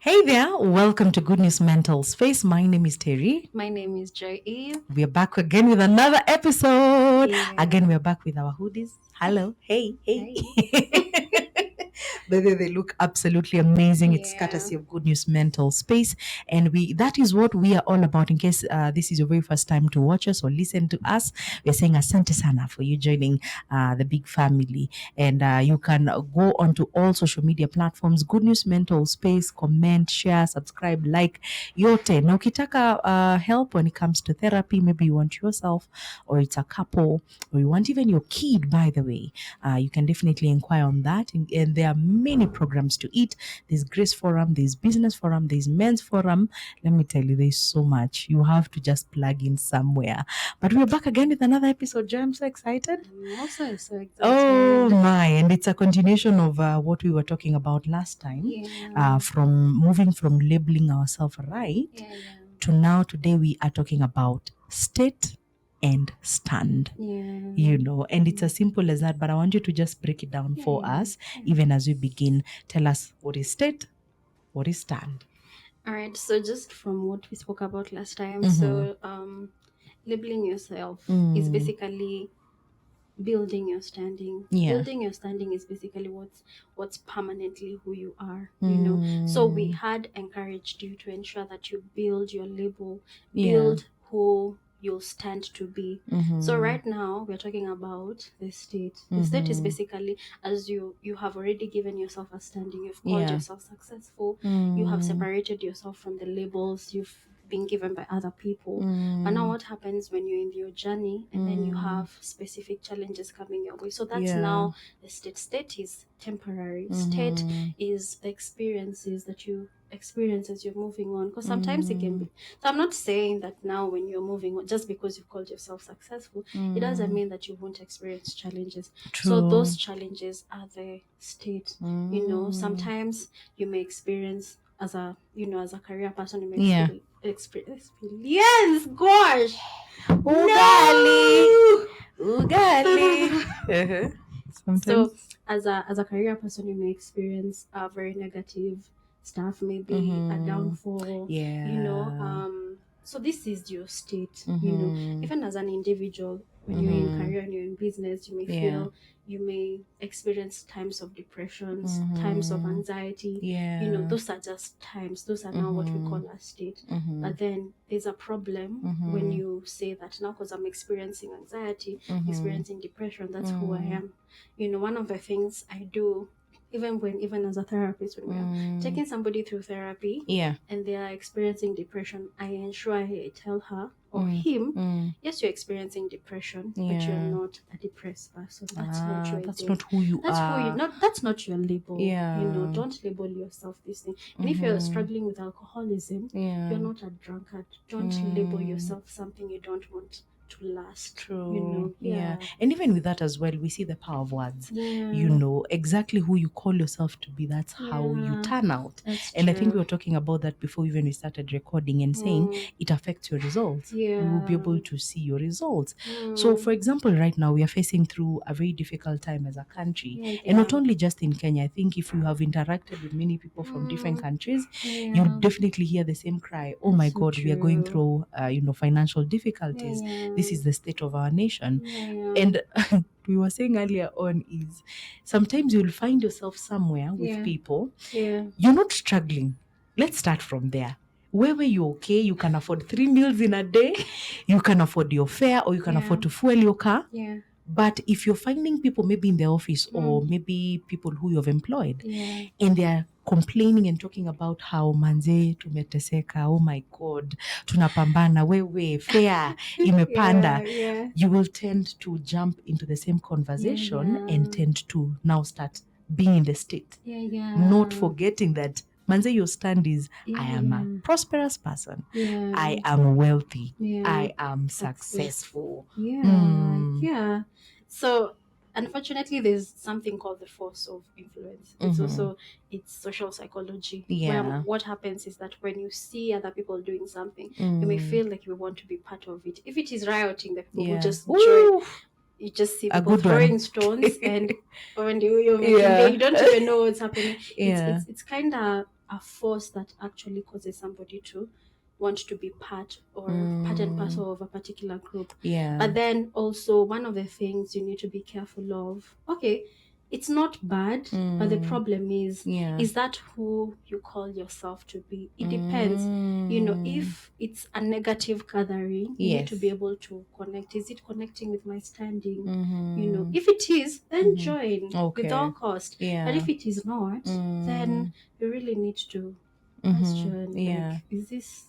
Hey there, welcome to Goodnews Mental Space. My name is Terry. My name is Joyeve. We are back again with another episode. Yeah. Again, we are back with our hoodies. Hello, hey. They look absolutely amazing. It's Yeah. courtesy of Good News Mental Space, and that is what we are all about. In case this is your very first time to watch us or listen to us, we're saying asante sana for you joining the big family. And you can go onto all social media platforms, Good News Mental Space, comment, share, subscribe, like yote. Na ukitaka help when it comes to therapy, maybe you want yourself, or it's a couple, or you want even your kid, by the way, you can definitely inquire on that. And there are many programs to it. There's Grace Forum, there's Business Forum, there's Men's Forum. Let me tell you, there's so much. You have to just plug in somewhere. But we're back again with another episode. Joy, I'm so excited. I'm also so excited. Oh my, and it's a continuation of what we were talking about last time. Yeah. From moving from labeling ourselves right Yeah. to now today we are talking about state and stand. Yeah. And it's as simple as that, but I want you to just break it down for us, even as we begin. Tell us what is state, what is stand. All right. So just from what we spoke about last time, so labeling yourself is basically building your standing. Yeah. Building your standing is basically what's permanently who you are. So we had encouraged you to ensure that you build your label, build who you'll stand to be. So right now we're talking about the state. The state is basically, as you have already given yourself a standing, you've called yourself successful, you have separated yourself from the labels you've been given by other people. But now what happens when you're in your journey and then you have specific challenges coming your way? So that's now the state. State is temporary. State is the experiences that you experience as you're moving on, because sometimes it can be. So I'm not saying that now when you're moving on, just because you've called yourself successful, it doesn't mean that you won't experience challenges. So those challenges are the state. Sometimes you may experience as a career person, you may experience. Gosh, Ugali. So as a career person, you may experience very negative stuff, maybe a downfall. So this is your state. Even as an individual, when you're in career and you're in business, you may feel, you may experience times of depressions, times of anxiety. Those are just times. Those are now what we call a state. But then there's a problem when you say that now, because I'm experiencing anxiety, experiencing depression, that's who I am. One of the things I do, even as a therapist, when we're taking somebody through therapy and they are experiencing depression, I ensure I tell her or him, yes, you're experiencing depression, but you're not a depressed person. That's not your That's thing. not who you That's are. who you not. That's not your label. Don't label yourself this thing. And if you're struggling with alcoholism, you're not a drunkard. Don't label yourself something you don't want to last. True. And even with that as well, we see the power of words. Exactly who you call yourself to be, that's how you turn out. And I think we were talking about that before even we started recording and saying it affects your results. You will be able to see your results. So for example, right now we are facing through a very difficult time as a country. And not only just in Kenya. I think if you have interacted with many people from different countries, you'll definitely hear the same cry. Oh my God, we are going through financial difficulties. This is the state of our nation. And we were saying earlier on is sometimes you'll find yourself somewhere with people. You're not struggling. Let's start from there. Where you're okay, you can afford 3 meals in a day, you can afford your fare, or you can afford to fuel your car. But if you're finding people maybe in the office or maybe people who you've employed and they're complaining and talking about how manze tumeteseka, oh my God, tunapambana, wewe, fare, imepanda, you will tend to jump into the same conversation and tend to now start being in the state. Not forgetting that manze, your stand is, I am a prosperous person. I am wealthy. I am successful. So unfortunately, there's something called the force of influence. It's social psychology. Where what happens is that when you see other people doing something, you may feel like you want to be part of it. If it is rioting, the people will just join. You just see people throwing stones, and when you don't even know what's happening. It's kind of a force that actually causes somebody to want to be part and parcel of a particular group. Yeah. But then also, one of the things you need to be careful of, okay, it's not bad, but the problem Yeah. is that who you call yourself to be? It depends. If it's a negative gathering, you need to be Yes. able to connect. Is it connecting with my standing? Mm-hmm. If it is, then join with all Okay. cost. Yeah. But if it is not, then you really need to question, Yeah. like, is this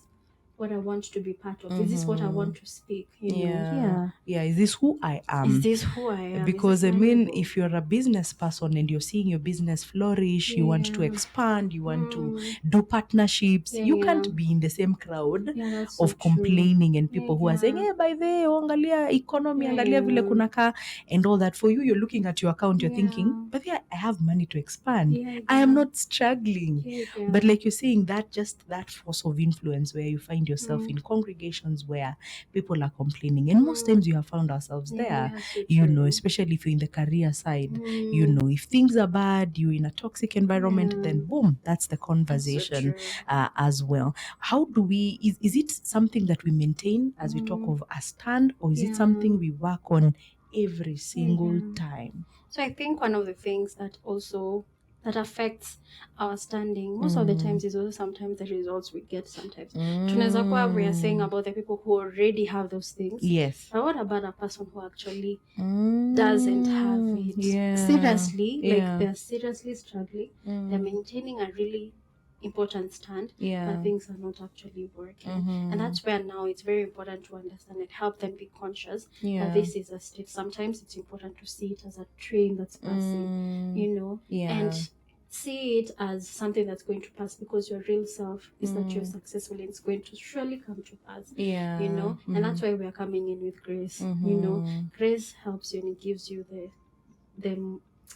what I want to be part of? Is this what I want to speak? Yeah. Yeah. Is this who I Is am? this who I am? Is Because this I my mean, label? if you're a business person and you're seeing your business flourish, you want to Yeah. expand, you want to do partnerships, Yeah, you yeah. can't be in the same crowd Yeah, that's so of true. complaining and Yeah, people who are saying, yeah. hey, by the way, angalia economy, Yeah, angalia vile yeah. kunaka, and all that. For you, you're looking at your account, you're thinking, Yeah. but yeah, I have money to expand. Yeah, I am yeah. not struggling. Yeah, But yeah. like you're saying, that just that force of influence where you find yourself in Mm. congregations where people are complaining. And most times you have found ourselves Yeah, there, yeah, so you know, true. especially if you're in the career side, you Mm. know, if things are bad, you're in a toxic environment, Yeah, then boom, that's the that's so conversation true. as well. How do we, is it something that we maintain as we talk of a stand, or is it Yeah. something we work on every Yeah, single yeah. time? So I think one of the things that affects our standing most of the times is also sometimes the results we get sometimes. Tunaweza kuwa we are saying about the people who already have those things. Yes. But what about a person who actually doesn't have it? Yeah. Seriously, like Yeah. they're seriously struggling. They're maintaining a really important stand, Yeah. but things are not actually working. And that's where now it's very important to understand and help them be conscious Yeah. that this is a state. Sometimes it's important to see it as a train that's passing, Yeah. and see it as something that's going to pass, because your real self is that you're successful and it's going to surely come to pass. Yeah. And that's why we are coming in with grace. Grace helps you and it gives you the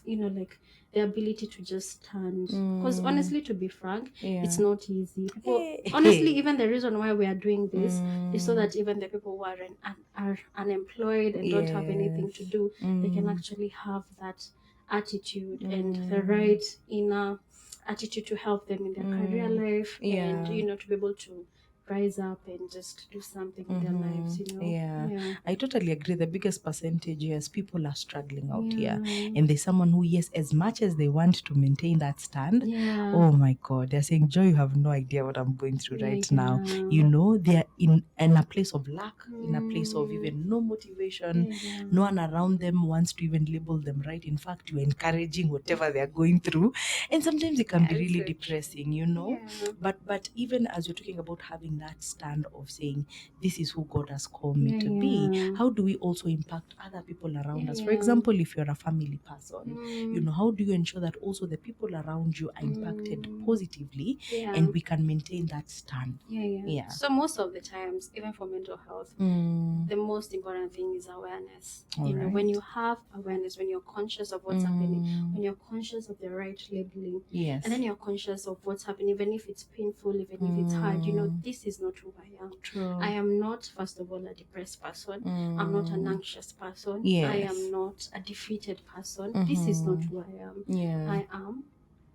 like the ability to just stand, because honestly, to be frank, Yeah. it's not easy. People, Hey. honestly, even the reason why we are doing this is so that even the people who are unemployed and don't have anything to Yes. do, they can actually have that attitude and the right inner attitude to help them in their career life, and Yeah. to be able to rise up and just do something with their lives. Yeah. Yeah. I totally agree. The biggest percentage, yes, people are struggling out here. Yeah. And there's someone who, yes, as much as they want to maintain that stand, Yeah. oh my God, they're saying, Joy, you have no idea what I'm going through Yeah, right now. yeah. You know, they're in a place of lack, in a place of even no motivation. Yeah. No one around them wants to even label them right. In fact, you're encouraging whatever they're going through. And sometimes it can be Yeah, really so true. depressing, you know. Yeah. But even as you're talking about having that stand of saying, this is who God has called me Yeah, to be, yeah. how do we also impact other people around Yeah, us? For yeah. example, if you're a family person, you know, how do you ensure that also the people around you are impacted positively Yeah. and we can maintain that stand? Yeah, yeah. Yeah. So most of the times, even for mental health, the most important thing is awareness. All When right. you have awareness, when you're conscious of what's happening, when you're conscious of the right labeling, Yes. and then you're conscious of what's happening, even if it's painful, even if it's hard, this is not who I am. True. I am not, first of all, a depressed person. I'm not an anxious person. Yes. I am not a defeated person. This is not who I am. Yeah. I am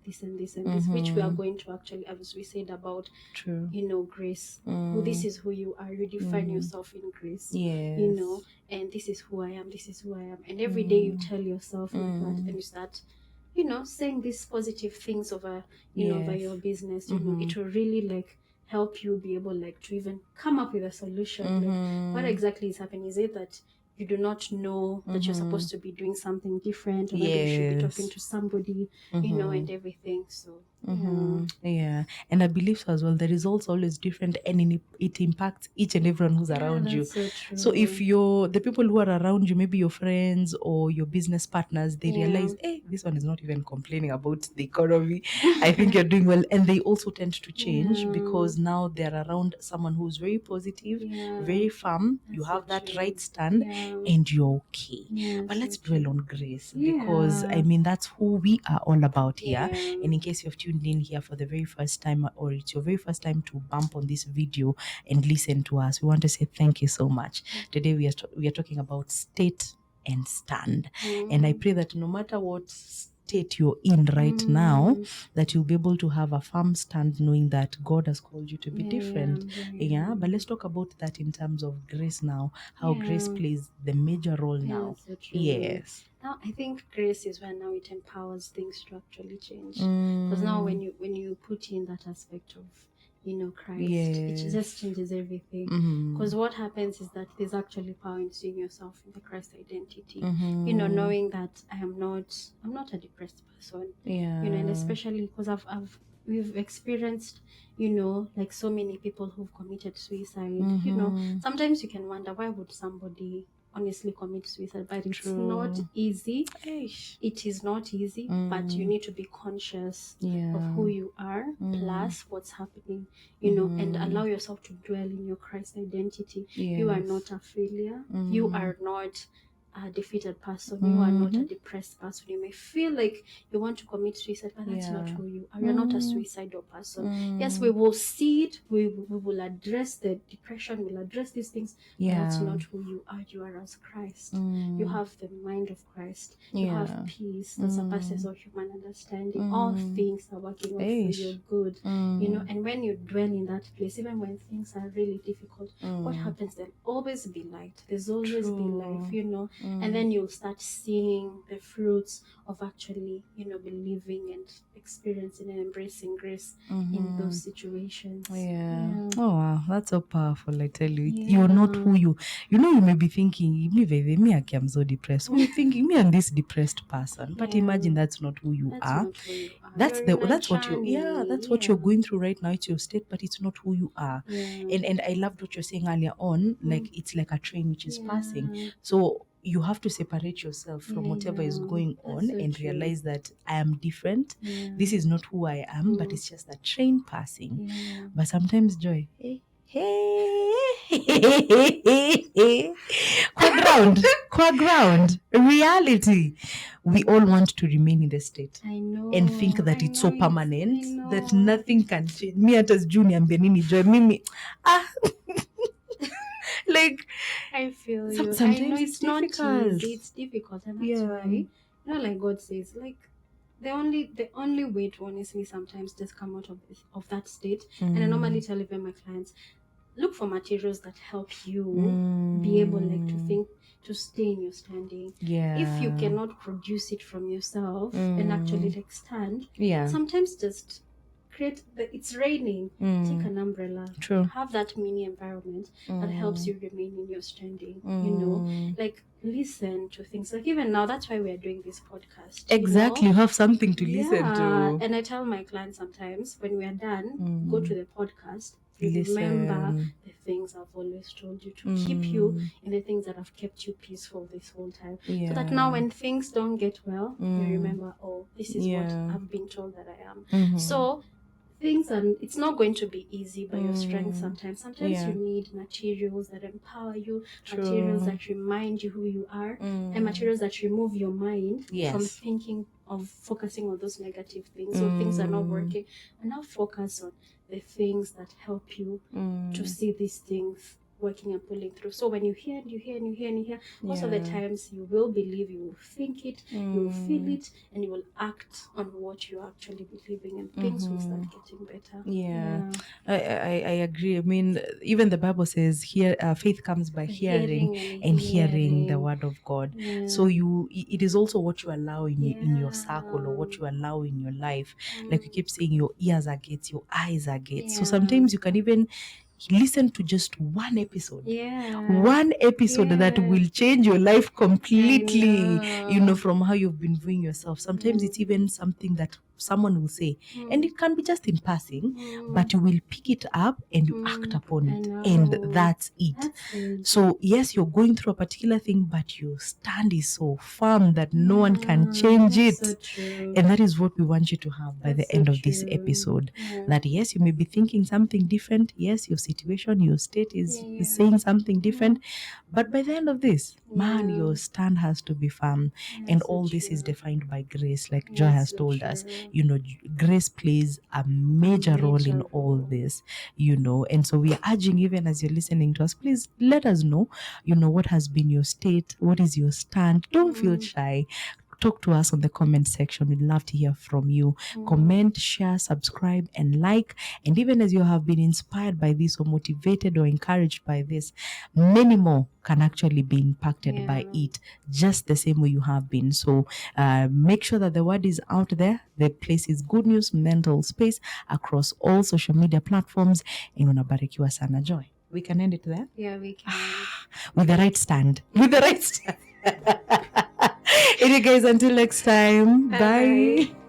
this and this and this, which we are going to actually, as we said about, True. grace. Who this is who you are. You define yourself in grace. Yes. And this is who I am. This is who I am. And every day you tell yourself like that, and you start, saying these positive things over, over Yes. your business. It will really like help you be able like to even come up with a solution. Like, what exactly is happening? Is it that you do not know that you're supposed to be doing something different, or maybe you should be talking Yes. to somebody, and everything. So Yeah, and I believe so as well. The results always different, and it impacts each and everyone who's around you. that's so true. So if you're the people who are around you, maybe your friends or your business partners, they realize, hey, this one is not even complaining about the economy. I think you're doing well, and they also tend to change because now they're around someone who's very positive, very firm. You That's have so that true. right stand, Yeah. and you're okay. Yeah, But let's so dwell on grace because I mean that's who we are all about here. Yeah. And in case you've tuned in here for the very first time, or it's your very first time to bump on this video and listen to us, we want to say thank you so much. Today we are talking about state and stand. And I pray that no matter what state you're in right now, that you'll be able to have a firm stand knowing that God has called you to be different. Yeah, but let's talk about that in terms of grace now, how grace plays the major role now. That's so true. Yes. Now I think grace is when now it empowers things to actually change. Because now when you put in that aspect of Christ, it Yes. just changes everything. Because what happens is that there's actually power in seeing yourself in the Christ identity. Knowing that I'm not a depressed person. Yeah. And especially because we've experienced like so many people who've committed suicide. Sometimes you can wonder, why would somebody honestly commit suicide? But it's not easy. Eish. It is not easy, but you need to be conscious of who you are, plus what's happening, and allow yourself to dwell in your Christ identity. You are not a failure. You are not a defeated person. You are not a depressed person. You may feel like you want to commit suicide, but that's not who you are. You're not a suicidal person. Yes, we will see it. We will address the depression. We'll address these things. But that's not who you are. You are as Christ. You have the mind of Christ. You have peace that surpasses all human understanding. All things are working out for your good. And when you dwell in that place, even when things are really difficult, what happens? There'll always be light. There's always be life, and then you'll start seeing the fruits of actually, believing and experiencing and embracing grace in those situations. Oh wow, that's so powerful. I tell you, you're not who you. You may be thinking, me, I'm so depressed. Or thinking, me, I'm this depressed person. But imagine that's not who you That's are. not who you are. That's You're in a that's what journey. that's what you're going through right now. It's your state, but it's not who you are. And I loved what you're saying earlier on. Like it's like a train which is passing. So you have to separate yourself from whatever is going on so and true. realize that I am different. This is not who I am, but it's just a train passing. But sometimes joy. Core ground, reality. We all want to remain in the state. I know. And think that it's so permanent that nothing can change. Me as junior Benini joy. Mimi. Like I feel you. sometimes I know it's not difficult. easy. It's difficult, and that's why, like God says, like the only way to honestly sometimes just come out of that state. And I normally tell even my clients, look for materials that help you be able like to think, to stay in your standing. If you cannot produce it from yourself and actually like stand, sometimes just create it's raining, take an umbrella. Have that mini environment that helps you remain in your standing. Like listen to things, like even now, that's why we are doing this podcast. Exactly, you have something to listen to. And I tell my clients sometimes when we are done, go to the podcast. Remember the things I've always told you, to keep you in the things that have kept you peaceful this whole time. So that now when things don't get well, you remember, oh, this is what I've been told that I am. So things it's not going to be easy by your strength sometimes. You need materials that empower you, materials that remind you who you are, and materials that remove your mind from thinking of focusing on those negative things. So things are not working, and now focus on the things that help you to see these things working and pulling through. So when you hear and you hear and you hear and you hear, most of the times you will believe, you will think it, you will feel it, and you will act on what you're actually believing, and things will start getting better. I agree. I mean, even the Bible says here faith comes by hearing and hearing the word of God. So it is also what you allow in your circle, or what you allow in your life. Like you keep saying, your ears are gates, your eyes are gates. So sometimes you can even listen to just one episode that will change your life completely, from how you've been viewing yourself. Sometimes it's even something that someone will say, and it can be just in passing, but you will pick it up and you act upon it, and that's it. So yes, you're going through a particular thing, but your stand is so firm that no one can change it. And that is what we want you to have by the end of this episode. That yes, you may be thinking something different. Yes, your situation, your state is saying something different. But by the end of this, man, your stand has to be firm. And all this is defined by grace, like Joy has told us. Grace plays a major role in all this, And so we are urging, even as you're listening to us, please let us know, what has been your state, what is your stand. Don't feel shy. talk to us on the comment section. We'd love to hear from you. Comment, share, subscribe, and like. And even as you have been inspired by this or motivated or encouraged by this, many more can actually be impacted by it just the same way you have been. So make sure that the word is out there. The place is Good News Mental Space across all social media platforms. And unabarikiwa sana, Joy. We can end it there. Yeah, we can. With the right stand. With the right stand. Anyway, guys, until next time. Bye.